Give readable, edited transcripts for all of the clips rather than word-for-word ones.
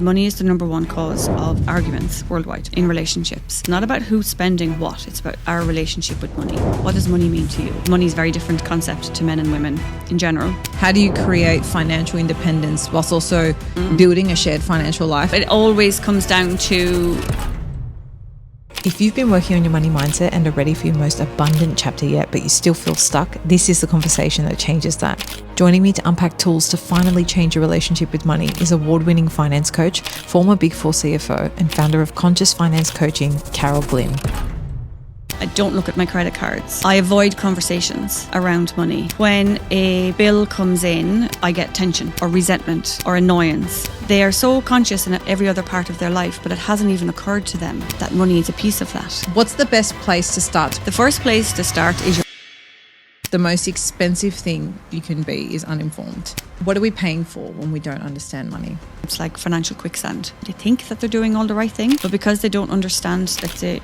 Money is the number one cause of arguments worldwide in relationships. It's not about who's spending what, it's about our relationship with money. What does money mean to you? Money is a very different concept to men and women in general. How do you create financial independence whilst also building a shared financial life? It always comes down to... If you've been working on your money mindset and are ready for your most abundant chapter yet, but you still feel stuck, this is the conversation that changes that. Joining me to unpack tools to finally change your relationship with money is award-winning finance coach, former Big Four CFO, and founder of Conscious Finance Coaching, Carol Glynn. I don't look at my credit cards. I avoid conversations around money. When a bill comes in, I get tension or resentment or annoyance. They are so conscious in every other part of their life, but it hasn't even occurred to them that money is a piece of that. What's the best place to start? The first place to start is The most expensive thing you can be is uninformed. What are we paying for when we don't understand money? It's like financial quicksand. They think that they're doing all the right thing, but because they don't understand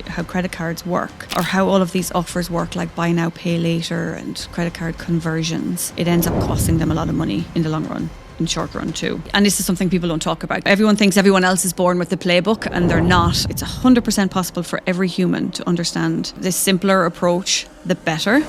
how credit cards work or how all of these offers work, like buy now, pay later and credit card conversions, it ends up costing them a lot of money in the long run. In short run too. And this is something people don't talk about. Everyone thinks everyone else is born with the playbook and they're not. It's 100% possible for every human to understand this simpler approach, the better.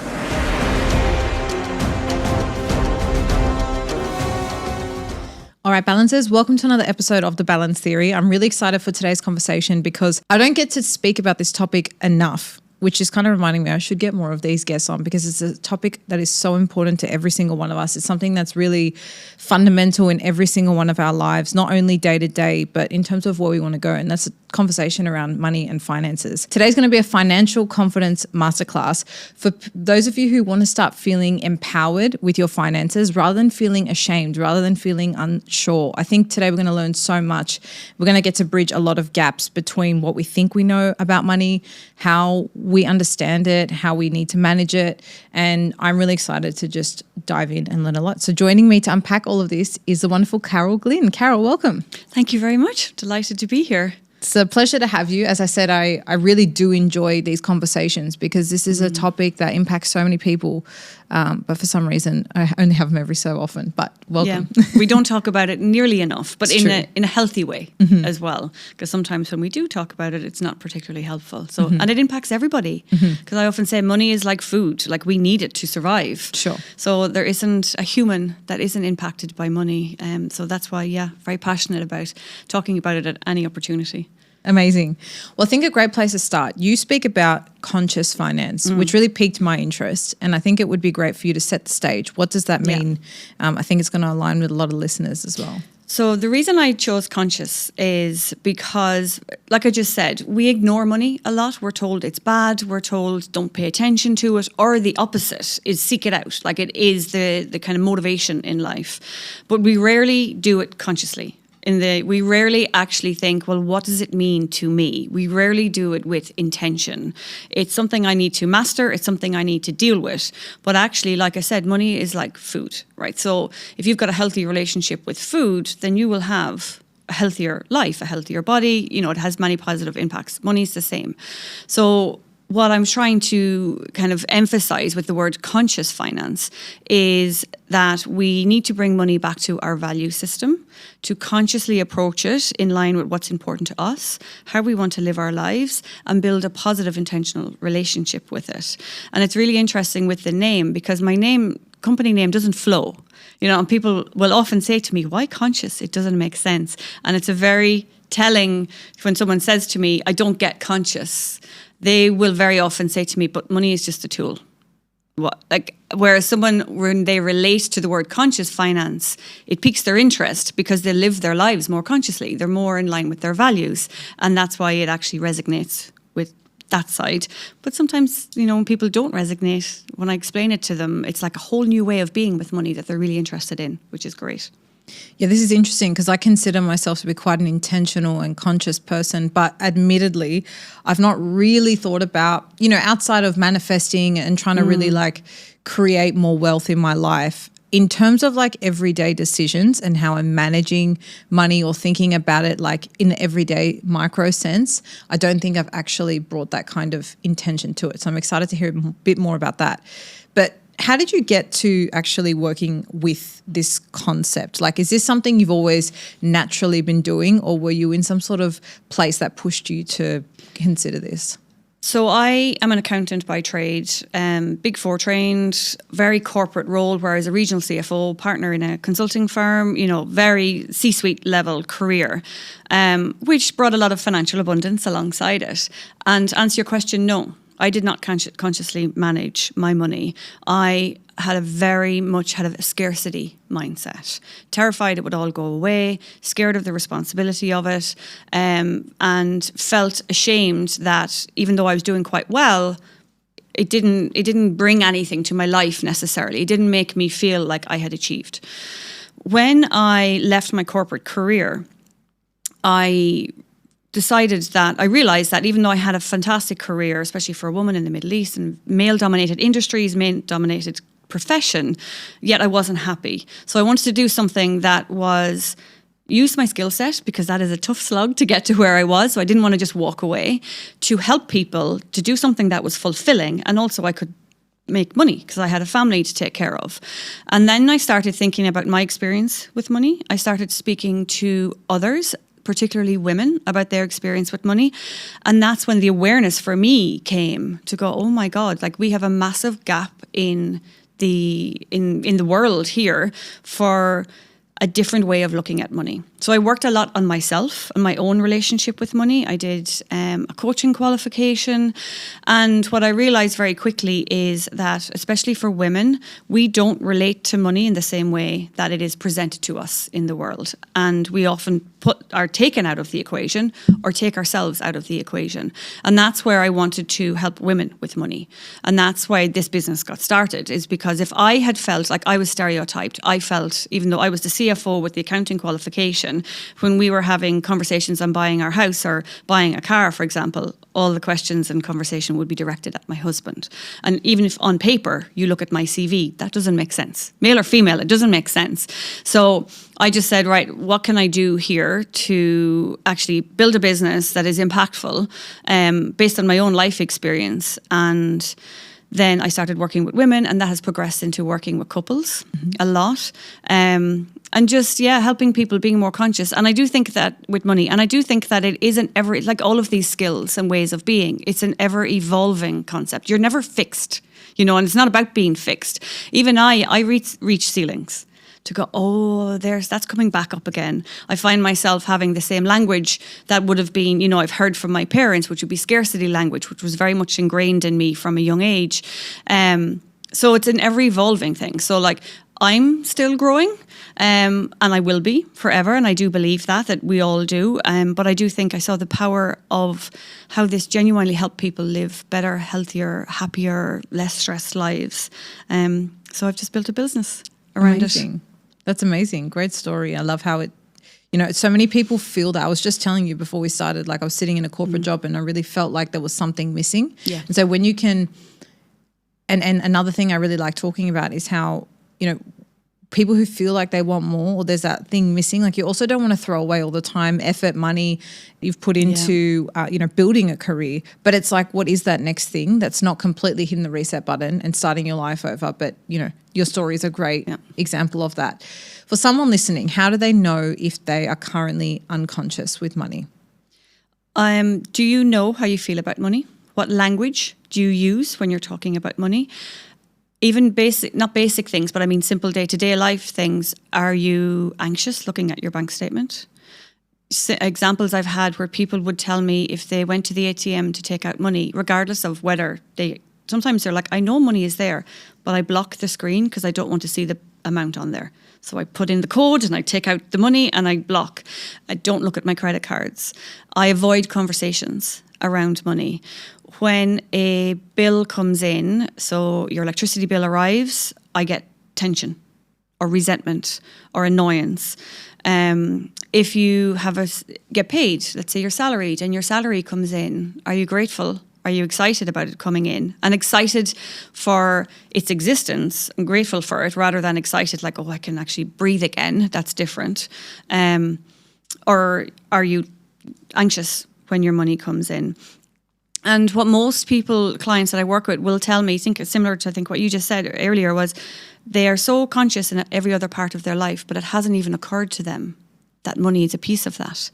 All right, balancers, welcome to another episode of The Balance Theory. I'm really excited for today's conversation because I don't get to speak about this topic enough, which is kind of reminding me I should get more of these guests on because it's a topic that is so important to every single one of us. It's something that's really fundamental in every single one of our lives, not only day to day, but in terms of where we want to go. And that's a conversation around money and finances. Today's going to be a financial confidence masterclass for those of you who want to start feeling empowered with your finances rather than feeling ashamed, rather than feeling unsure. I think today we're going to learn so much. We're going to get to bridge a lot of gaps between what we think we know about money, how we understand it, how we need to manage it. And I'm really excited to just dive in and learn a lot. So joining me to unpack all of this is the wonderful Carol Glynn. Carol, welcome. Thank you very much. Delighted to be here. It's a pleasure to have you. As I said, I really do enjoy these conversations because this is a topic that impacts so many people. But for some reason, I only have them every so often. But welcome. Yeah, we don't talk about it nearly enough, but in a healthy way as well. Because sometimes when we do talk about it, it's not particularly helpful. So and it impacts everybody. Because I often say money is like food. Like we need it to survive. Sure. So there isn't a human that isn't impacted by money. So that's why, very passionate about talking about it at any opportunity. Amazing. Well, I think a great place to start, you speak about conscious finance, which really piqued my interest. And I think it would be great for you to set the stage. What does that mean? Yeah. I think it's going to align with a lot of listeners as well. So the reason I chose conscious is because, like I just said, we ignore money a lot. We're told it's bad. We're told don't pay attention to it. Or the opposite is seek it out. Like it is the kind of motivation in life. But we rarely do it consciously. We rarely actually think, well, what does it mean to me? We rarely do it with intention. It's something I need to master. It's something I need to deal with. But actually, like I said, money is like food, right? So if you've got a healthy relationship with food, then you will have a healthier life, a healthier body. You know, it has many positive impacts. Money is the same. So what I'm trying to kind of emphasize with the word conscious finance is that we need to bring money back to our value system, to consciously approach it in line with what's important to us, how we want to live our lives, and build a positive, intentional relationship with it. And it's really interesting with the name because my company name doesn't flow. You know, and people will often say to me, why conscious? It doesn't make sense. And it's a very telling when someone says to me, I don't get conscious. They will very often say to me, but money is just a tool. Whereas someone, when they relate to the word conscious finance, it piques their interest because they live their lives more consciously. They're more in line with their values. And that's why it actually resonates with that side. But sometimes, you know, when people don't resonate, when I explain it to them, it's like a whole new way of being with money that they're really interested in, which is great. Yeah, this is interesting because I consider myself to be quite an intentional and conscious person, but admittedly, I've not really thought about, you know, outside of manifesting and trying to really like create more wealth in my life. In terms of like everyday decisions and how I'm managing money or thinking about it like in the everyday micro sense, I don't think I've actually brought that kind of intention to it. So I'm excited to hear a bit more about that. But How did you get to actually working with this concept? Like, is this something you've always naturally been doing, or were you in some sort of place that pushed you to consider this? So I am an accountant by trade, Big Four trained, very corporate role, where I was a regional CFO, partner in a consulting firm, very C-suite level career, which brought a lot of financial abundance alongside it. And to answer your question, no, I did not consciously manage my money. I had very much had a scarcity mindset, terrified it would all go away, scared of the responsibility of it, and felt ashamed that even though I was doing quite well, it didn't bring anything to my life necessarily. It didn't make me feel like I had achieved. When I left my corporate career, I realized that even though I had a fantastic career, especially for a woman in the Middle East and male-dominated industries, male-dominated profession, yet I wasn't happy. So I wanted to do something that was use my skill set, because that is a tough slug to get to where I was. So I didn't want to just walk away, to help people, to do something that was fulfilling, and also I could make money because I had a family to take care of. And then I started thinking about my experience with money. I started speaking to others, particularly women, about their experience with money. And that's when the awareness for me came to go, oh my God, like we have a massive gap in the world here for a different way of looking at money. So I worked a lot on myself and my own relationship with money. I did a coaching qualification. And what I realized very quickly is that, especially for women, we don't relate to money in the same way that it is presented to us in the world. And we often are taken out of the equation or take ourselves out of the equation. And that's where I wanted to help women with money. And that's why this business got started, is because if I had felt like I was stereotyped, I felt, even though I was the CFO with the accounting qualification, when we were having conversations on buying our house or buying a car, for example, all the questions and conversation would be directed at my husband. And even if on paper you look at my CV, that doesn't make sense. Male or female, it doesn't make sense. So I just said, right, what can I do here to actually build a business that is impactful, based on my own life experience? And then I started working with women, and that has progressed into working with couples a lot. And just, helping people being more conscious. And I do think that with money, and I do think that it isn't ever, like all of these skills and ways of being, it's an ever evolving concept. You're never fixed, and it's not about being fixed. Even I reach ceilings to go, that's coming back up again. I find myself having the same language that would have been, I've heard from my parents, which would be scarcity language, which was very much ingrained in me from a young age. So it's an ever evolving thing. So like, I'm still growing, and I will be forever. And I do believe that we all do. But I do think I saw the power of how this genuinely helped people live better, healthier, happier, less stressed lives. So I've just built a business around it. That's amazing. Great story. I love how it, so many people feel that. I was just telling you before we started, like I was sitting in a corporate job and I really felt like there was something missing. Yeah. And so when you can, and another thing I really like talking about is how, people who feel like they want more, or there's that thing missing, like you also don't want to throw away all the time, effort, money you've put into, building a career. But it's like, what is that next thing that's not completely hitting the reset button and starting your life over? But, your story is a great example of that. For someone listening, how do they know if they are currently unconscious with money? Do you know how you feel about money? What language do you use when you're talking about money? Even not basic things, but I mean simple day-to-day life things. Are you anxious looking at your bank statement? Examples I've had where people would tell me if they went to the ATM to take out money, regardless of whether sometimes they're like, I know money is there, but I block the screen because I don't want to see the amount on there. So I put in the code and I take out the money and I block. I don't look at my credit cards. I avoid conversations around money. When a bill comes in, so your electricity bill arrives, I get tension or resentment or annoyance. If you get paid, let's say you're salaried and your salary comes in, are you grateful? Are you excited about it coming in? And excited for its existence and grateful for it, rather than excited like, I can actually breathe again. That's different. Or are you anxious when your money comes in? And what most clients that I work with will tell me, I think similar to what you just said earlier, was they are so conscious in every other part of their life, but it hasn't even occurred to them that money is a piece of that.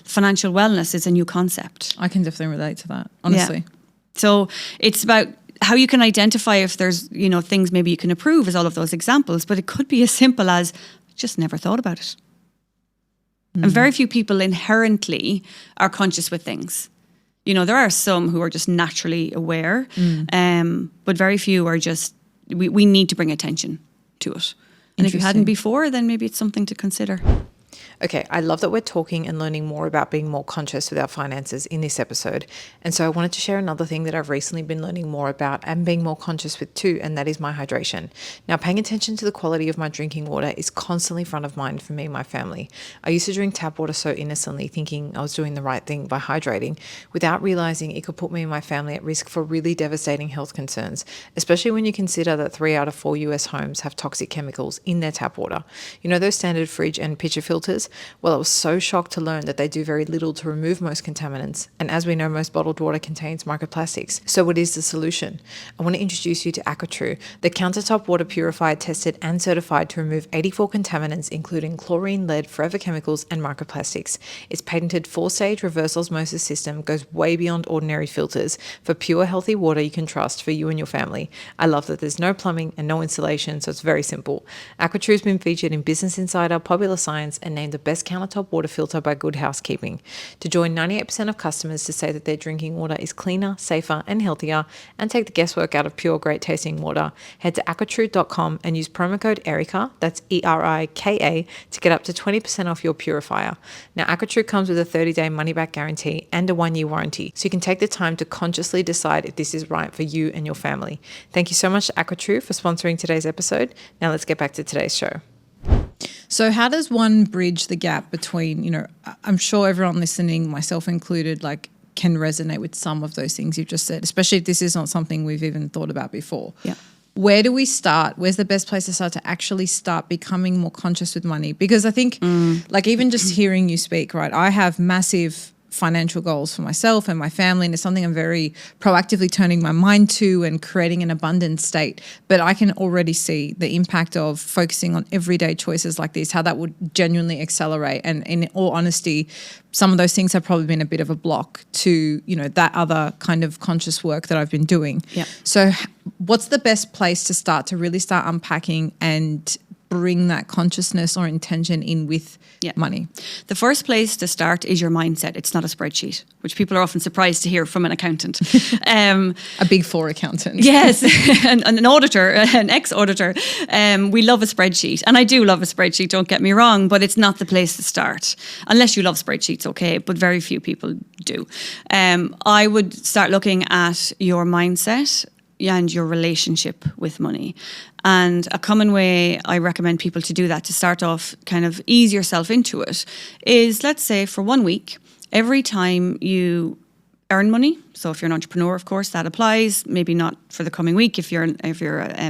Financial wellness is a new concept. I can definitely relate to that, honestly. Yeah. So it's about how you can identify if there's, things maybe you can improve, as all of those examples, but it could be as simple as just never thought about it. And very few people inherently are conscious with things. There are some who are just naturally aware, but very few are just, we need to bring attention to it. And if you hadn't before, then maybe it's something to consider. Okay, I love that we're talking and learning more about being more conscious with our finances in this episode. And so I wanted to share another thing that I've recently been learning more about and being more conscious with too, and that is my hydration. Now, paying attention to the quality of my drinking water is constantly front of mind for me and my family. I used to drink tap water so innocently, thinking I was doing the right thing by hydrating, without realizing it could put me and my family at risk for really devastating health concerns, especially when you consider that 3 out of 4 US homes have toxic chemicals in their tap water. Those standard fridge and pitcher filters? Well, I was so shocked to learn that they do very little to remove most contaminants. And as we know, most bottled water contains microplastics. So what is the solution? I want to introduce you to AquaTrue, the countertop water purifier tested and certified to remove 84 contaminants, including chlorine, lead, forever chemicals, and microplastics. Its patented 4-stage reverse osmosis system goes way beyond ordinary filters for pure, healthy water you can trust for you and your family. I love that there's no plumbing and no insulation, so it's very simple. AquaTrue's been featured in Business Insider, Popular Science, and named the best countertop water filter by Good Housekeeping. To join 98% of customers to say that their drinking water is cleaner, safer, and healthier, and take the guesswork out of pure, great tasting water, head to aquatrue.com and use promo code Erika, that's ERIKA, to get up to 20% off your purifier. Now, AquaTrue comes with a 30-day money-back guarantee and a 1-year warranty, so you can take the time to consciously decide if this is right for you and your family. Thank you so much to AquaTrue for sponsoring today's episode. Now let's get back to today's show. So how does one bridge the gap between, I'm sure everyone listening, myself included, can resonate with some of those things you've just said, especially if this is not something we've even thought about before. Yeah. Where do we start? Where's the best place to start to actually start becoming more conscious with money? Because I think even just hearing you speak, right, I have massive financial goals for myself and my family, and it's something I'm very proactively turning my mind to and creating an abundant state. But I can already see the impact of focusing on everyday choices like this, how that would genuinely accelerate. And in all honesty, some of those things have probably been a bit of a block to, that other kind of conscious work that I've been doing. Yeah. So what's the best place to start unpacking and bring that consciousness or intention in with money? The first place to start is your mindset. It's not a spreadsheet, which people are often surprised to hear from an accountant. A Big Four accountant. Yes, an auditor, an ex-auditor. We love a spreadsheet. And I do love a spreadsheet, don't get me wrong, but it's not the place to start. Unless you love spreadsheets, okay, but very few people do. I would start looking at your mindset and your relationship with money. And a common way I recommend people to do that, to start off kind of ease yourself into it, is, let's say, for 1 week, every time you earn money, so if you're an entrepreneur, of course, that applies, maybe not for the coming week if you're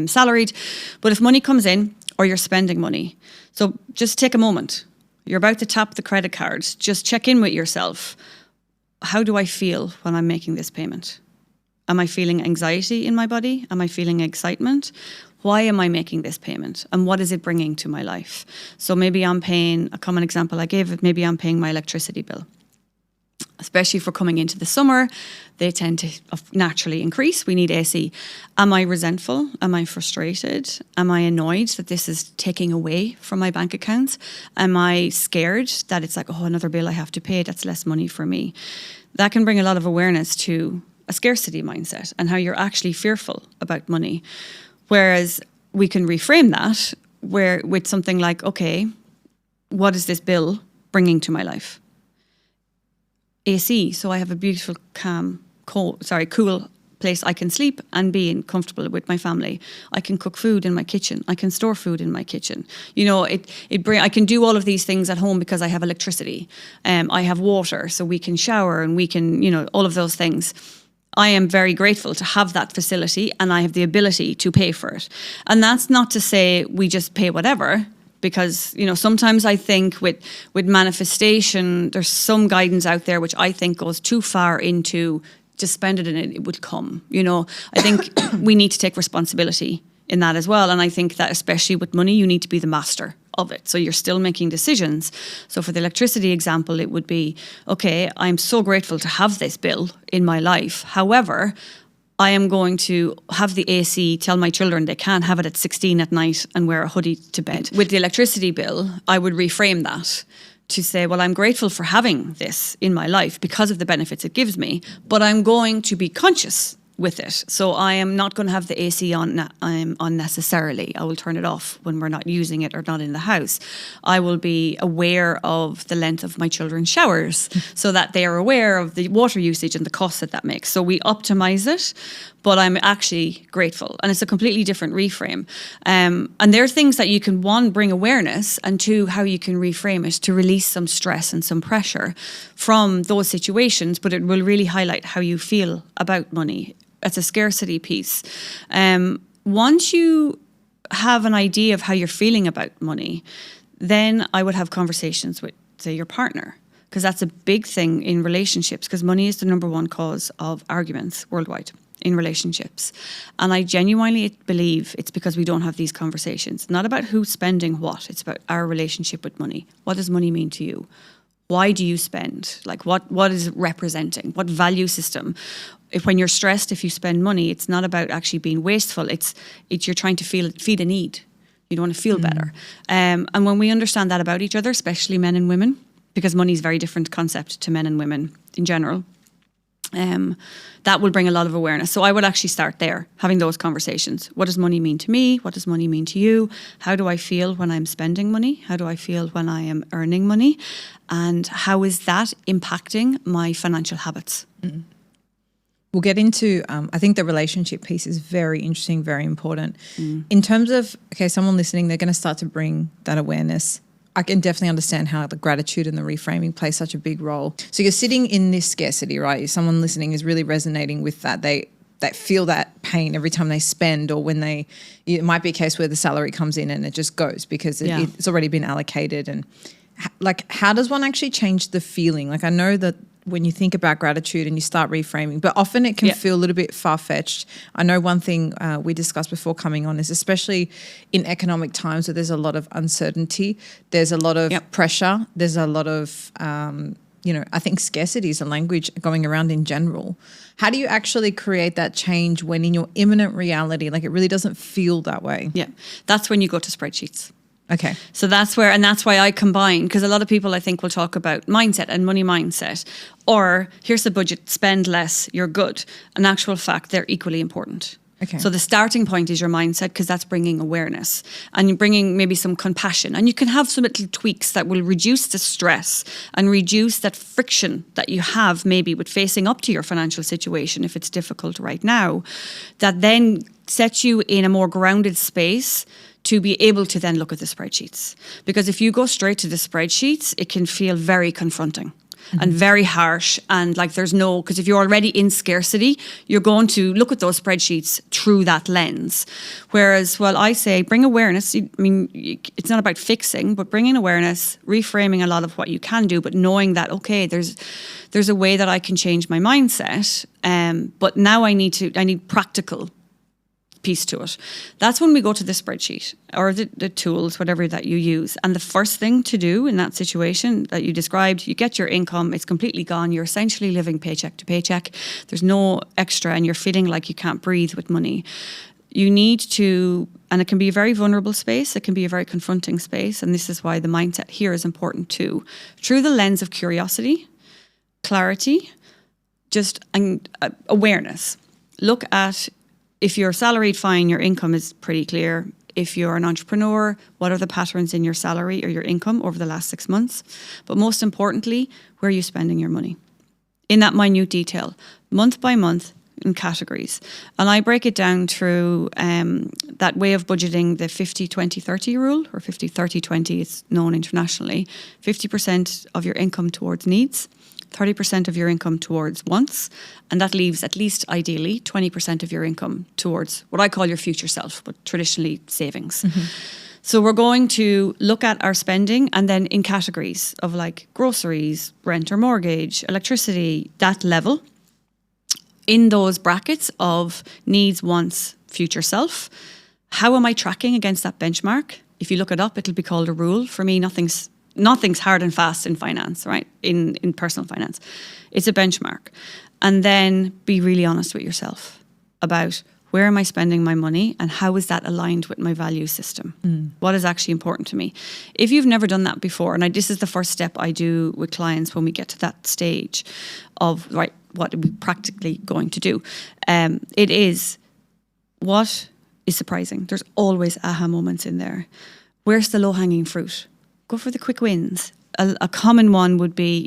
salaried, but if money comes in or you're spending money, so just take a moment. You're about to tap the credit card. Just check in with yourself. How do I feel when I'm making this payment? Am I feeling anxiety in my body? Am I feeling excitement? Why am I making this payment? And what is it bringing to my life? So maybe I'm paying, a common example I gave, maybe I'm paying my electricity bill. Especially for coming into the summer, they tend to naturally increase. We need AC. Am I resentful? Am I frustrated? Am I annoyed that this is taking away from my bank accounts? Am I scared that it's like, another bill I have to pay, that's less money for me? That can bring a lot of awareness to a scarcity mindset and how you're actually fearful about money. Whereas we can reframe that with something like, okay, what is this bill bringing to my life? AC, so I have a beautiful, cool place I can sleep and be in, comfortable with my family. I can cook food in my kitchen. I can store food in my kitchen. I can do all of these things at home because I have electricity. I have water, so we can shower and we can, all of those things. I am very grateful to have that facility and I have the ability to pay for it. And that's not to say we just pay whatever, because, sometimes I think with manifestation, there's some guidance out there which I think goes too far into just spend it and it would come. I think we need to take responsibility in that as well. And I think that especially with money, you need to be the master of it. So you're still making decisions. So for the electricity example, it would be, okay, I'm so grateful to have this bill in my life. However, I am going to have the AC, tell my children they can't have it at 16 at night and wear a hoodie to bed. With the electricity bill, I would reframe that to say, well, I'm grateful for having this in my life because of the benefits it gives me, but I'm going to be conscious with it. So I am not going to have the AC on unnecessarily. I will turn it off when we're not using it or not in the house. I will be aware of the length of my children's showers so that they are aware of the water usage and the cost that makes. So we optimize it, but I'm actually grateful. And it's a completely different reframe. And there are things that you can, one, bring awareness, and two, how you can reframe it to release some stress and some pressure from those situations, but it will really highlight how you feel about money. It's a scarcity piece. Once you have an idea of how you're feeling about money, then I would have conversations with, say, your partner, because that's a big thing in relationships, because money is the number one cause of arguments worldwide in relationships. And I genuinely believe it's because we don't have these conversations. Not about who's spending what, it's about our relationship with money. What does money mean to you? Why do you spend? Like what is it representing? What value system? When you're stressed, if you spend money, it's not about actually being wasteful. It's you're trying to feed a need. You don't want to feel better. And when we understand that about each other, especially men and women, because money is a very different concept to men and women in general, that will bring a lot of awareness. So I would actually start there, having those conversations. What does money mean to me? What does money mean to you? How do I feel when I'm spending money? How do I feel when I am earning money? And how is that impacting my financial habits? Mm. We'll get into, I think the relationship piece is very interesting, very important. In terms of, okay, someone listening, they're going to start to bring that awareness. I can definitely understand how the gratitude and the reframing play such a big role. So you're sitting in this scarcity, right? Someone listening is really resonating with that. They feel that pain every time they spend, or when it might be a case where the salary comes in and it just goes because it's already been allocated. And like, how does one actually change the feeling? Like, I know that when you think about gratitude and you start reframing, but often it can feel a little bit far-fetched. I know one thing we discussed before coming on is, especially in economic times where there's a lot of uncertainty, there's a lot of pressure, there's a lot of, I think scarcity is a language going around in general. How do you actually create that change when in your imminent reality, like, it really doesn't feel that way? Yeah, that's when you go to spreadsheets. Okay. So that's where, and that's why I combine, because a lot of people I think will talk about mindset and money mindset, or here's the budget, spend less, you're good. In actual fact, they're equally important. Okay. So the starting point is your mindset, because that's bringing awareness and you're bringing maybe some compassion, and you can have some little tweaks that will reduce the stress and reduce that friction that you have maybe with facing up to your financial situation if it's difficult right now, that then sets you in a more grounded space to be able to then look at the spreadsheets. Because if you go straight to the spreadsheets, it can feel very confronting and very harsh. And like because if you're already in scarcity, you're going to look at those spreadsheets through that lens. Whereas, I say bring awareness. I mean, it's not about fixing, but bringing awareness, reframing a lot of what you can do, but knowing that, okay, there's a way that I can change my mindset. But now I need practical piece to it. That's when we go to the spreadsheet or the tools, whatever that you use. And the first thing to do in that situation that you described, you get your income, it's completely gone. You're essentially living paycheck to paycheck. There's no extra and you're feeling like you can't breathe with money. You need to, and it can be a very vulnerable space. It can be a very confronting space. And this is why the mindset here is important too. Through the lens of curiosity, clarity, awareness. Look at, if you're salaried, fine, your income is pretty clear. If you're an entrepreneur, what are the patterns in your salary or your income over the last 6 months? But most importantly, where are you spending your money? In that minute detail, month by month, in categories. And I break it down through that way of budgeting, the 50-20-30 rule, or 50-30-20, it's known internationally. 50% of your income towards needs, 30% of your income towards wants, and that leaves at least ideally 20% of your income towards what I call your future self, but traditionally savings. So we're going to look at our spending and then in categories of like groceries, rent or mortgage, electricity, that level. in those brackets of needs, wants, future self, how am I tracking against that benchmark? If you look it up, it'll be called a rule. For me, nothing's hard and fast in finance, right? In personal finance. It's a benchmark. And then be really honest with yourself about where am I spending my money and how is that aligned with my value system? What is actually important to me? If you've never done that before, and this is the first step I do with clients when we get to that stage of, right, what are we practically going to do? It is, what is surprising? There's always aha moments in there. Where's the low-hanging fruit? Go for the quick wins. A common one would be,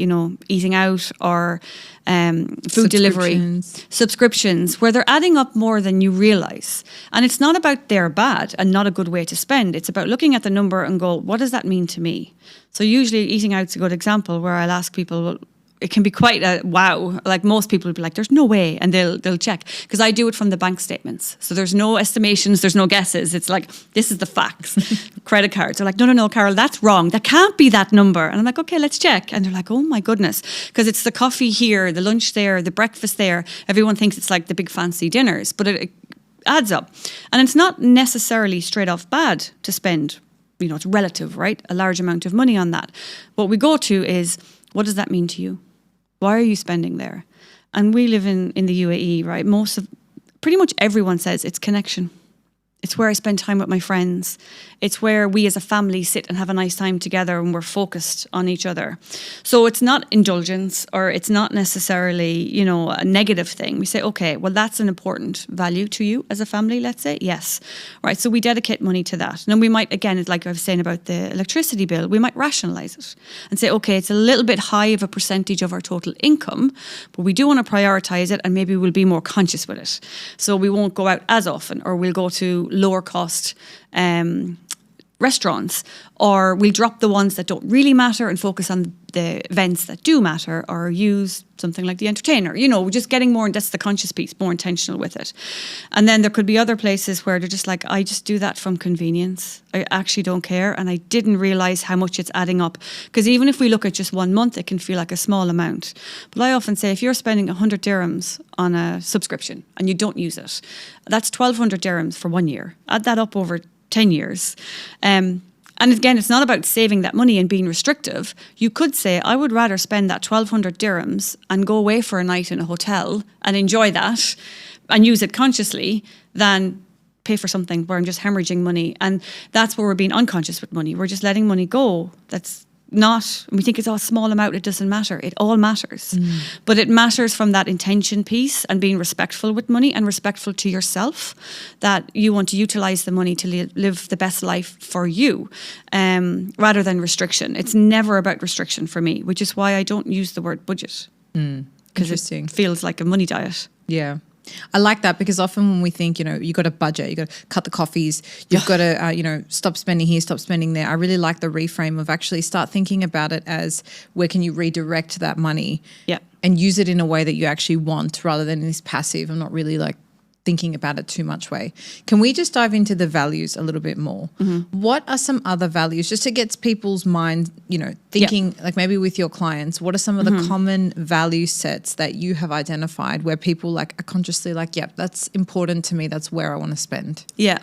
eating out or food delivery. Subscriptions, where they're adding up more than you realise. And it's not about they're bad and not a good way to spend. It's about looking at the number and go, what does that mean to me? So usually eating out's a good example where I'll ask people, well, it can be quite a wow. Like most people would be like, there's no way. And they'll check. Because I do it from the bank statements. So there's no estimations, there's no guesses. It's like, this is the facts. Credit cards. They're like, no, Carol, that's wrong. That can't be that number. And I'm like, okay, let's check. And they're like, oh my goodness. Because it's the coffee here, the lunch there, the breakfast there. Everyone thinks it's like the big fancy dinners. But it adds up. And it's not necessarily straight off bad to spend, it's relative, right? A large amount of money on that. What we go to is, what does that mean to you? Why are you spending there? And we live in the UAE, right? Pretty much everyone says it's connection. It's where I spend time with my friends. It's where we as a family sit and have a nice time together and we're focused on each other. So it's not indulgence or it's not necessarily, a negative thing. We say, okay, well, that's an important value to you as a family, let's say. Yes. Right. So we dedicate money to that. And then we might, again, like I was saying about the electricity bill, we might rationalize it and say, okay, it's a little bit high of a percentage of our total income, but we do want to prioritize it and maybe we'll be more conscious with it. So we won't go out as often or we'll go to lower cost restaurants, or we'll drop the ones that don't really matter and focus on the events that do matter, or use something like the entertainer. Just getting more, and that's the conscious piece, more intentional with it. And then there could be other places where they're just like, I just do that from convenience. I actually don't care, and I didn't realize how much it's adding up. Because even if we look at just 1 month, it can feel like a small amount. But I often say, if you're spending 100 dirhams on a subscription and you don't use it, that's 1,200 dirhams for 1 year. Add that up over 10 years. And again, it's not about saving that money and being restrictive. You could say, I would rather spend that 1,200 dirhams and go away for a night in a hotel and enjoy that and use it consciously than pay for something where I'm just hemorrhaging money. And that's where we're being unconscious with money. We're just letting money go. That's not, we think it's a small amount, it doesn't matter. It all matters. But it matters from that intention piece and being respectful with money and respectful to yourself, that you want to utilize the money to live the best life for you, rather than restriction. It's never about restriction for me, which is why I don't use the word budget. Because it feels like a money diet. Yeah. I like that, because often when we think, you got to budget, you got to cut the coffees, you've got to, stop spending here, stop spending there. I really like the reframe of actually start thinking about it as, where can you redirect that money and use it in a way that you actually want, rather than this passive, I'm not really like thinking about it too much way. Can we just dive into the values a little bit more? What are some other values, just to get people's mind, thinking, like maybe with your clients, what are some of the common value sets that you have identified where people like are consciously like, yep, that's important to me, that's where I want to spend? Yeah.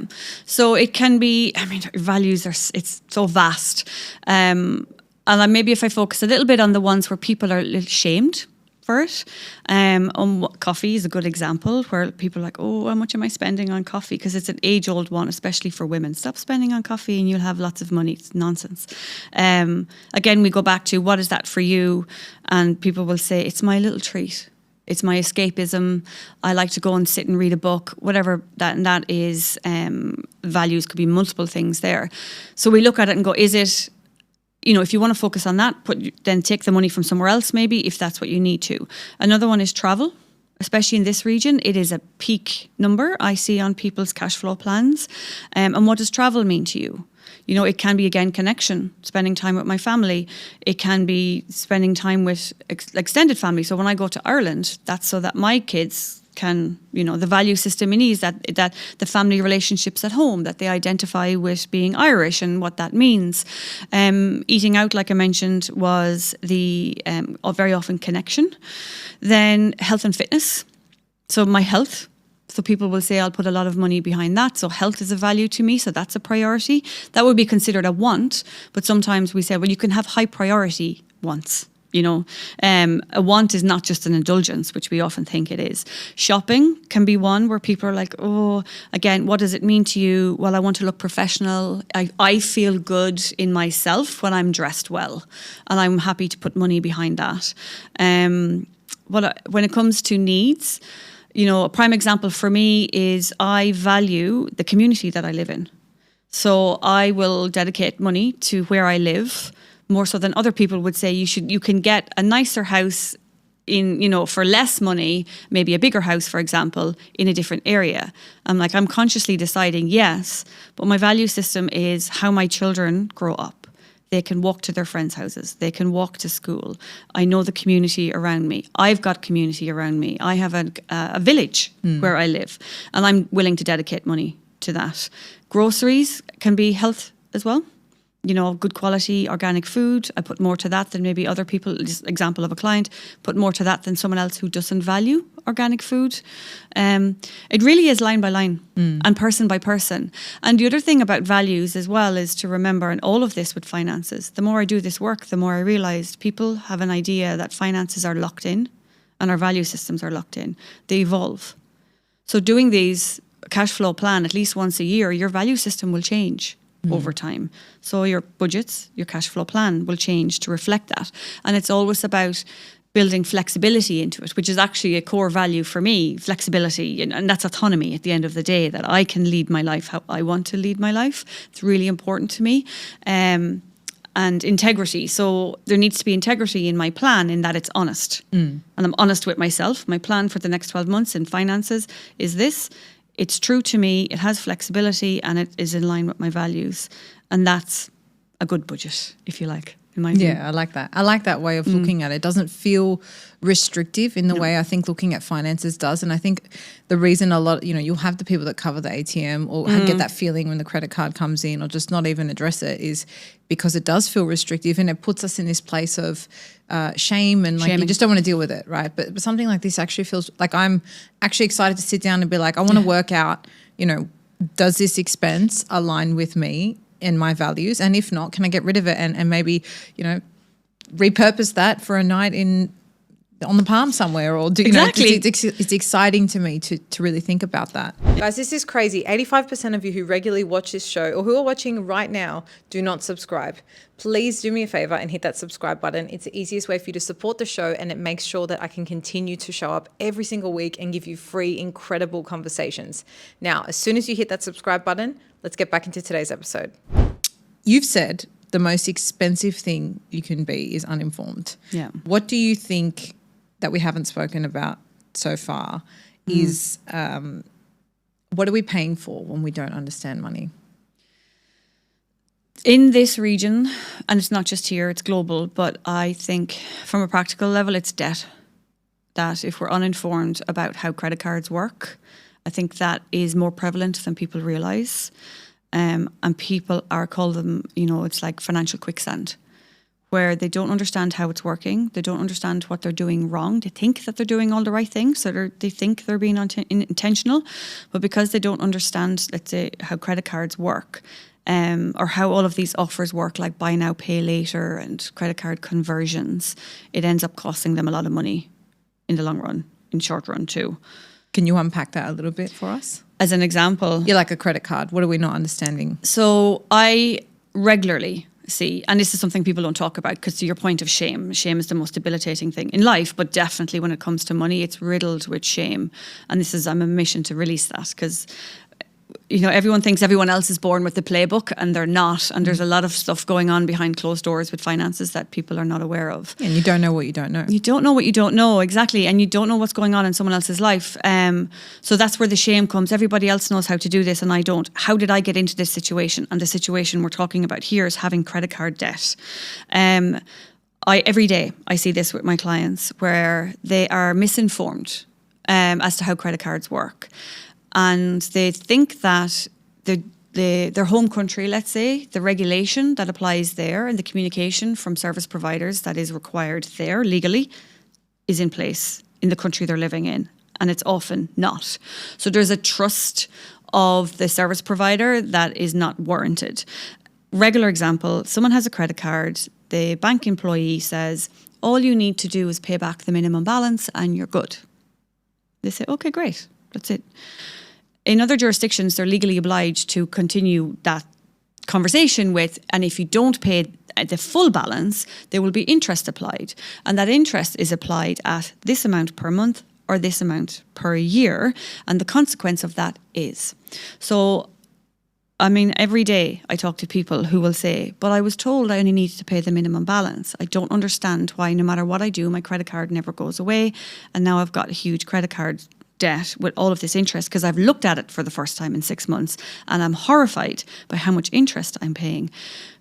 So it can be, values it's so vast. And maybe if I focus a little bit on the ones where people are a little shamed for it. Coffee is a good example where people are like, oh, how much am I spending on coffee? Because it's an age-old one, especially for women. Stop spending on coffee and you'll have lots of money. It's nonsense. Again, we go back to, what is that for you? And people will say, it's my little treat. It's my escapism. I like to go and sit and read a book, whatever that is. Values could be multiple things there. So we look at it and go, is it, if you want to focus on that, then take the money from somewhere else, maybe, if that's what you need to. Another one is travel, especially in this region. It is a peak number I see on people's cash flow plans. And what does travel mean to you? It can be, again, connection, spending time with my family. It can be spending time with extended family. So when I go to Ireland, that's so that my kids can, the value system in is that the family relationships at home, that they identify with being Irish and what that means. Eating out, like I mentioned, was the very often connection. Then health and fitness. So my health. So people will say, I'll put a lot of money behind that. So health is a value to me. So that's a priority. That would be considered a want. But sometimes we say, well, you can have high priority wants. A want is not just an indulgence, which we often think it is. Shopping can be one where people are like, oh, again, what does it mean to you? Well, I want to look professional. I feel good in myself when I'm dressed well. And I'm happy to put money behind that. When it comes to needs, a prime example for me is I value the community that I live in. So I will dedicate money to where I live more so than other people would say you can get a nicer house for less money, maybe a bigger house, for example, in a different area. I'm consciously deciding, yes, but my value system is how my children grow up. They can walk to their friends' houses. They can walk to school. I know the community around me. I've got community around me. I have a village where I live, and I'm willing to dedicate money to that. Groceries can be health as well. Good quality organic food. I put more to that than maybe other people. Just example of a client, put more to that than someone else who doesn't value organic food. It really is line by line and person by person. And the other thing about values as well is to remember, and all of this with finances, the more I do this work, the more I realised people have an idea that finances are locked in and our value systems are locked in. They evolve. So doing these cash flow plan at least once a year, your value system will change over time. So your budgets, your cash flow plan will change to reflect that. And it's always about building flexibility into it, which is actually a core value for me, flexibility. And that's autonomy at the end of the day, that I can lead my life how I want to lead my life. It's really important to me. And integrity. So there needs to be integrity in my plan in that it's honest. And I'm honest with myself. My plan for the next 12 months in finances is this. It's true to me, it has flexibility, and it is in line with my values. And that's a good budget, if you like, in my view. Yeah, I like that. I like that way of looking at it. It doesn't feel restrictive in the way I think looking at finances does. And I think the reason you'll have the people that cover the ATM or get that feeling when the credit card comes in, or just not even address it, is because it does feel restrictive and it puts us in this place of shame and you just don't want to deal with it, right? But something like this actually feels like I'm actually excited to sit down and be like, I want to work out, does this expense align with me and my values? And if not, can I get rid of it and maybe, repurpose that for a night on the palm somewhere, or it's exciting to me to really think about that. Guys, this is crazy. 85% of you who regularly watch this show or who are watching right now do not subscribe. Please do me a favor and hit that subscribe button. It's the easiest way for you to support the show, and it makes sure that I can continue to show up every single week and give you free, incredible conversations. Now, as soon as you hit that subscribe button, let's get back into today's episode. You've said the most expensive thing you can be is uninformed. Yeah. What do you think that we haven't spoken about so far is what are we paying for when we don't understand money? In this region, and it's not just here, it's global, but I think from a practical level, it's debt. That if we're uninformed about how credit cards work, I think that is more prevalent than people realise. And people call them, it's like financial quicksand, where they don't understand how it's working. They don't understand what they're doing wrong. They think that they're doing all the right things. So they think they're being intentional. But because they don't understand, let's say, how credit cards work, or how all of these offers work, like buy now, pay later and credit card conversions, it ends up costing them a lot of money in the long run, in short run too. Can you unpack that a little bit for us? As an example. Yeah, like a credit card. What are we not understanding? So I regularly see, and this is something people don't talk about, because to your point of shame is the most debilitating thing in life, but definitely when it comes to money, it's riddled with shame. And I'm a mission to release that, because everyone thinks everyone else is born with the playbook, and they're not. And there's a lot of stuff going on behind closed doors with finances that people are not aware of. And you don't know what you don't know. You don't know what you don't know, exactly. And you don't know what's going on in someone else's life. So that's where the shame comes. Everybody else knows how to do this and I don't. How did I get into this situation? And the situation we're talking about here is having credit card debt. Every day I see this with my clients, where they are misinformed as to how credit cards work. And they think that their home country, let's say, the regulation that applies there and the communication from service providers that is required there legally is in place in the country they're living in. and it's often not. So there's a trust of the service provider that is not warranted. Regular example, someone has a credit card, the bank employee says, all you need to do is pay back the minimum balance and you're good. They say, okay, great, that's it. In other jurisdictions, they're legally obliged to continue that conversation with, and if you don't pay the full balance, there will be interest applied. And that interest is applied at this amount per month or this amount per year. And the consequence of that is. So, I mean, every day I talk to people who will say, but I was told I only needed to pay the minimum balance. I don't understand why no matter what I do, my credit card never goes away. And now I've got a huge credit card debt with all of this interest because I've looked at it for the first time in 6 months and I'm horrified by how much interest I'm paying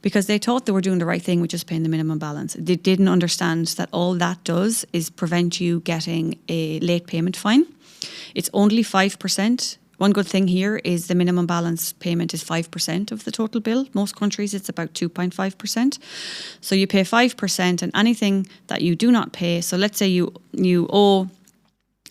because they thought they were doing the right thing with just paying the minimum balance. They didn't understand that all that does is prevent you getting a late payment fine. It's only 5%. One good thing here is the minimum balance payment is 5% of the total bill. Most countries, it's about 2.5%. So you pay 5% and anything that you do not pay. So let's say you owe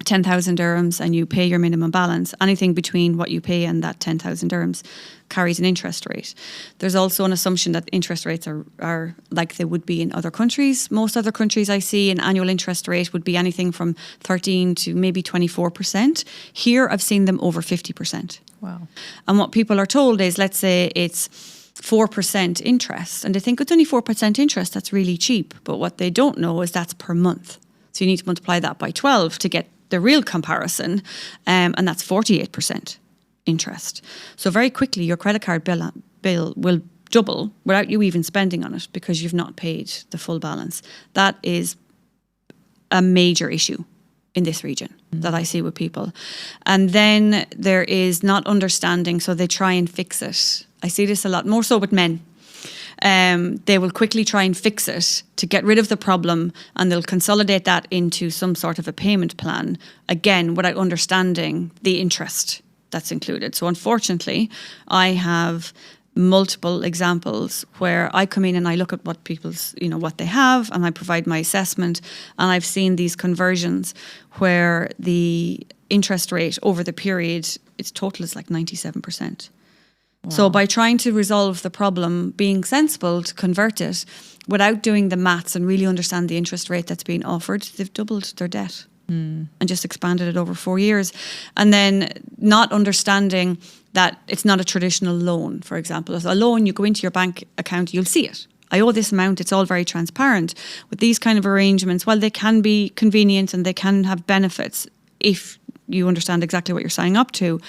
10,000 dirhams and you pay your minimum balance, anything between what you pay and that 10,000 dirhams carries an interest rate. There's also an assumption that interest rates are like they would be in other countries. Most other countries I see an annual interest rate would be anything from 13 to maybe 24%. Here I've seen them over 50%. Wow. And what people are told is, let's say it's 4% interest and they think it's only 4% interest, that's really cheap. But what they don't know is that's per month. So you need to multiply that by 12 to get the real comparison, and that's 48% interest. So very quickly your credit card bill will double without you even spending on it because you've not paid the full balance. That is a major issue in this region that I see with people. And then there is not understanding, so they try and fix it. I see this a lot, more so with men. They will quickly try and fix it to get rid of the problem and they'll consolidate that into some sort of a payment plan, again, without understanding the interest that's included. So unfortunately, I have multiple examples where I come in and I look at what people's, what they have and I provide my assessment, and I've seen these conversions where the interest rate over the period, its total is like 97%. Wow. So by trying to resolve the problem, being sensible to convert it without doing the maths and really understand the interest rate that's being offered, they've doubled their debt and just expanded it over 4 years. And then not understanding that it's not a traditional loan, for example. As a loan, you go into your bank account, you'll see it. I owe this amount, it's all very transparent. With these kind of arrangements, while they can be convenient and they can have benefits if you understand exactly what you're signing up to.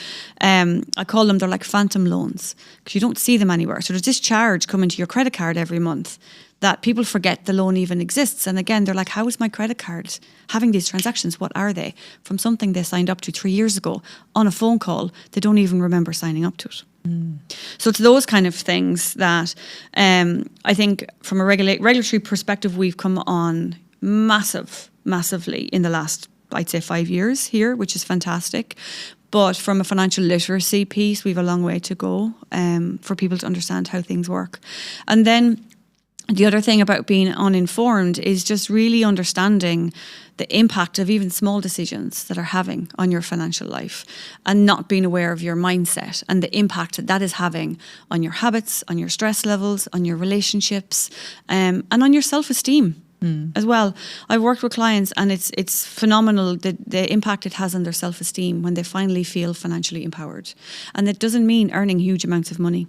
I call them, they're like phantom loans because you don't see them anywhere. So there's this charge coming to your credit card every month that people forget the loan even exists. And again, they're like, how is my credit card having these transactions? What are they? From something they signed up to 3 years ago on a phone call, they don't even remember signing up to it. So it's those kind of things that I think from a regulatory perspective, we've come on massively in the last, I'd say, 5 years here, which is fantastic. But from a financial literacy piece, we have a long way to go for people to understand how things work. And then the other thing about being uninformed is just really understanding the impact of even small decisions that are having on your financial life and not being aware of your mindset and the impact that is having on your habits, on your stress levels, on your relationships, and on your self-esteem. As well. I've worked with clients and it's phenomenal the impact it has on their self-esteem when they finally feel financially empowered. And it doesn't mean earning huge amounts of money.